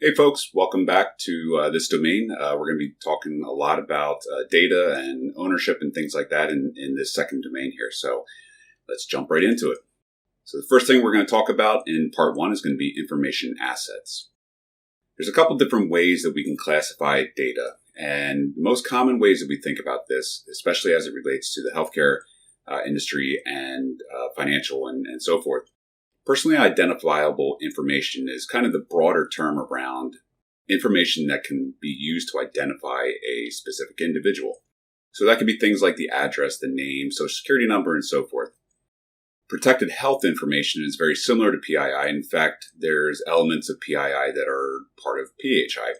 Hey folks, welcome back to this domain. We're going to be talking a lot about data and ownership and things like that in this second domain here. So let's jump right into it. So the first thing we're going to talk about in part one is going to be information assets. There's a couple different ways that we can classify data. And the most common ways that we think about this, especially as it relates to the healthcare industry and financial and so forth. Personally identifiable information is kind of the broader term around information that can be used to identify a specific individual. So that could be things like the address, the name, social security number, and so forth. Protected health information is very similar to PII. In fact, there's elements of PII that are part of PHI.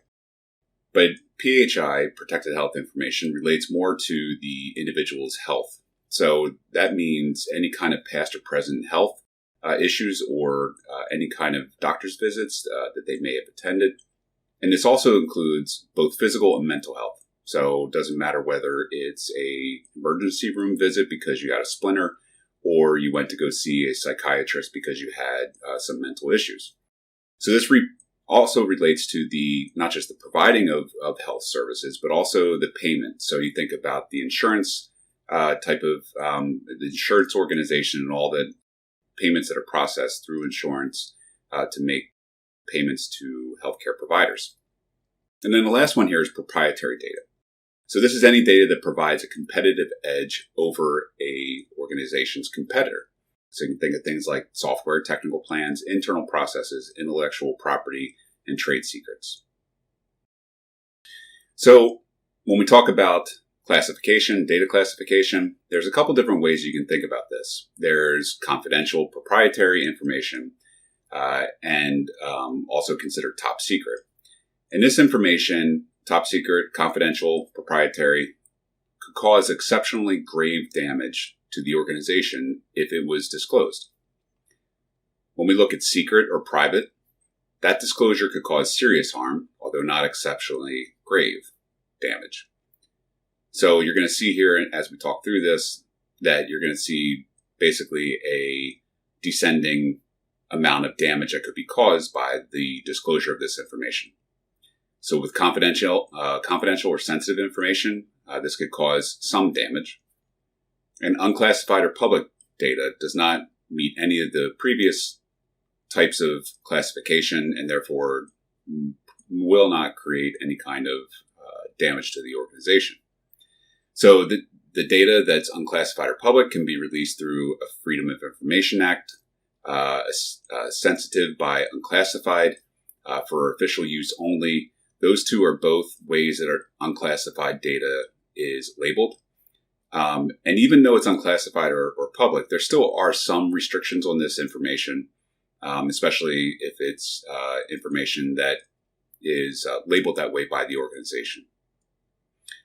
But PHI, protected health information, relates more to the individual's health. So that means any kind of past or present health issues or any kind of doctor's visits that they may have attended. And this also includes both physical and mental health. So it doesn't matter whether it's a emergency room visit because you got a splinter or you went to go see a psychiatrist because you had some mental issues. So this also relates to the not just the providing of health services, but also the payment. So you think about the insurance type of the insurance organization and all the payments that are processed through insurance to make payments to healthcare providers. And then the last one here is proprietary data. So this is any data that provides a competitive edge over a organization's competitor. So you can think of things like software, technical plans, internal processes, intellectual property, and trade secrets. So when we talk about classification, data classification, there's a couple different ways you can think about this. There's confidential, proprietary information, and also considered top secret. And this information, top secret, confidential, proprietary, could cause exceptionally grave damage to the organization if it was disclosed. When we look at secret or private, that disclosure could cause serious harm, although not exceptionally grave damage. So you're going to see here, as we talk through this, that you're going to see basically a descending amount of damage that could be caused by the disclosure of this information. So with confidential or sensitive information, this could cause some damage. And unclassified or public data does not meet any of the previous types of classification and therefore will not create any kind of damage to the organization. So the data that's unclassified or public can be released through a Freedom of Information Act, sensitive by unclassified for official use only. Those two are both ways that our unclassified data is labeled. And even though it's unclassified or public, there still are some restrictions on this information, especially if it's information that is labeled that way by the organization.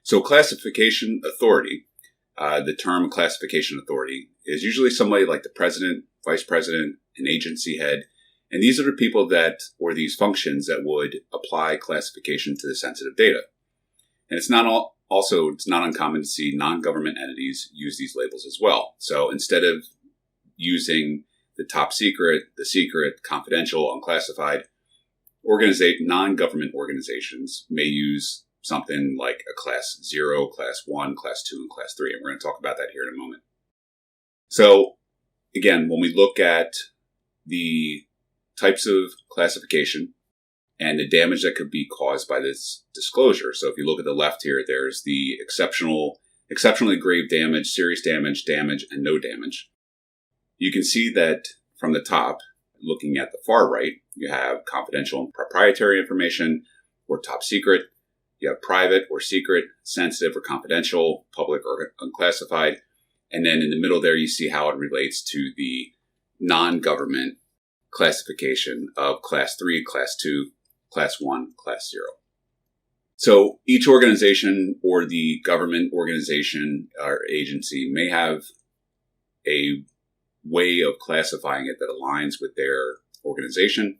So classification authority, the term classification authority, is usually somebody like the president, vice president, an agency head. And these are the people or these functions that would apply classification to the sensitive data. And it's not uncommon to see non-government entities use these labels as well. So instead of using the top secret, the secret, confidential, unclassified, non-government organizations may use something like a class 0, class 1, class 2, and class 3. And we're going to talk about that here in a moment. So again, when we look at the types of classification and the damage that could be caused by this disclosure. So if you look at the left here, there's the exceptionally grave damage, serious damage, and no damage. You can see that from the top, looking at the far right, you have confidential and proprietary information or top secret. You have private or secret, sensitive or confidential, public or unclassified. And then in the middle there, you see how it relates to the non-government classification of class 3, class 2, class 1, class 0. So each organization or the government organization or agency may have a way of classifying it that aligns with their organization.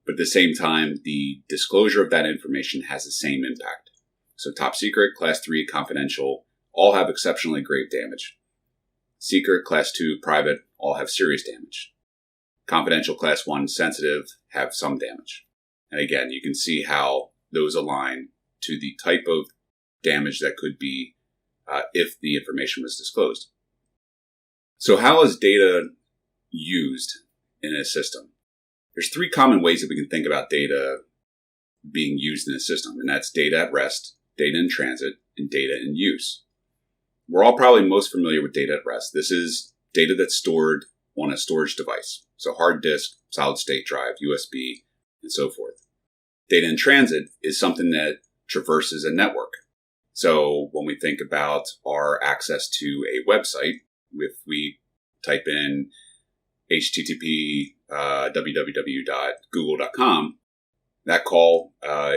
But at the same time, the disclosure of that information has the same impact. So top secret, class 3, confidential, all have exceptionally grave damage. Secret, class 2, private, all have serious damage. Confidential, class 1, sensitive, have some damage. And again, you can see how those align to the type of damage that could be if the information was disclosed. So how is data used in a system? There's three common ways that we can think about data being used in a system, and that's data at rest, data in transit, and data in use. We're all probably most familiar with data at rest. This is data that's stored on a storage device, so hard disk, solid state drive, USB, and so forth. Data in transit is something that traverses a network. So when we think about our access to a website, if we type in http www.google.com, that call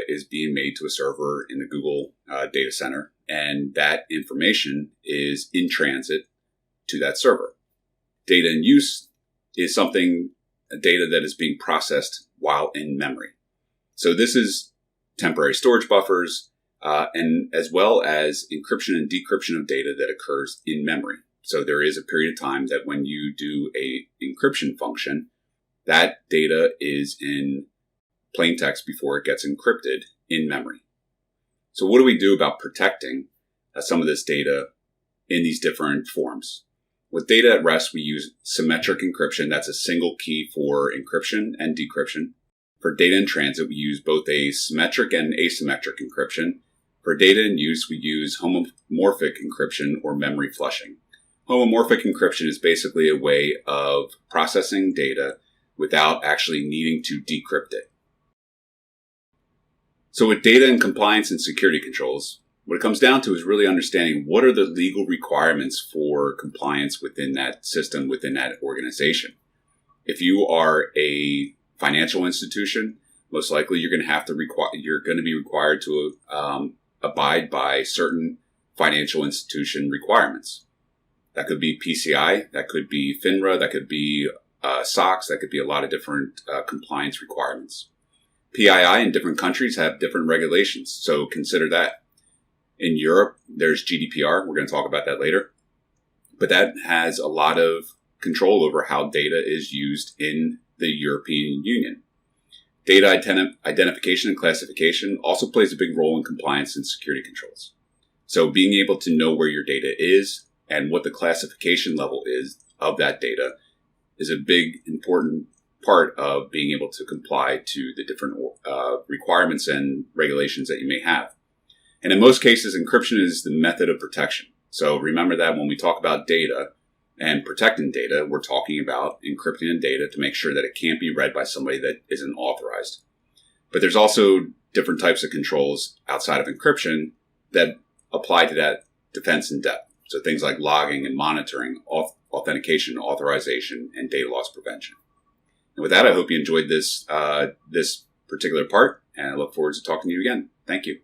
is being made to a server in the Google data center, and that information is in transit to that server. Data in use is data that is being processed while in memory. So this is temporary storage buffers, and as well as encryption and decryption of data that occurs in memory. So there is a period of time that when you do a encryption function, that data is in plain text before it gets encrypted in memory. So what do we do about protecting some of this data in these different forms? With data at rest, we use symmetric encryption. That's a single key for encryption and decryption. For data in transit, we use both a symmetric and asymmetric encryption. For data in use, we use homomorphic encryption or memory flushing. Homomorphic encryption is basically a way of processing data without actually needing to decrypt it. So with data and compliance and security controls, what it comes down to is really understanding what are the legal requirements for compliance within that system, within that organization. If you are a financial institution, most likely you're going to be required to abide by certain financial institution requirements. That could be PCI, that could be FINRA, that could be SOX, that could be a lot of different compliance requirements. PII in different countries have different regulations, so consider that. In Europe, there's GDPR. We're going to talk about that later. But that has a lot of control over how data is used in the European Union. Data identification and classification also plays a big role in compliance and security controls. So being able to know where your data is and what the classification level is of that data is a big, important part of being able to comply to the different requirements and regulations that you may have. And in most cases, encryption is the method of protection. So remember that when we talk about data and protecting data, we're talking about encrypting data to make sure that it can't be read by somebody that isn't authorized. But there's also different types of controls outside of encryption that apply to that defense in depth. So things like logging and monitoring, authentication, authorization, and data loss prevention. And with that, I hope you enjoyed this particular part, and I look forward to talking to you again. Thank you.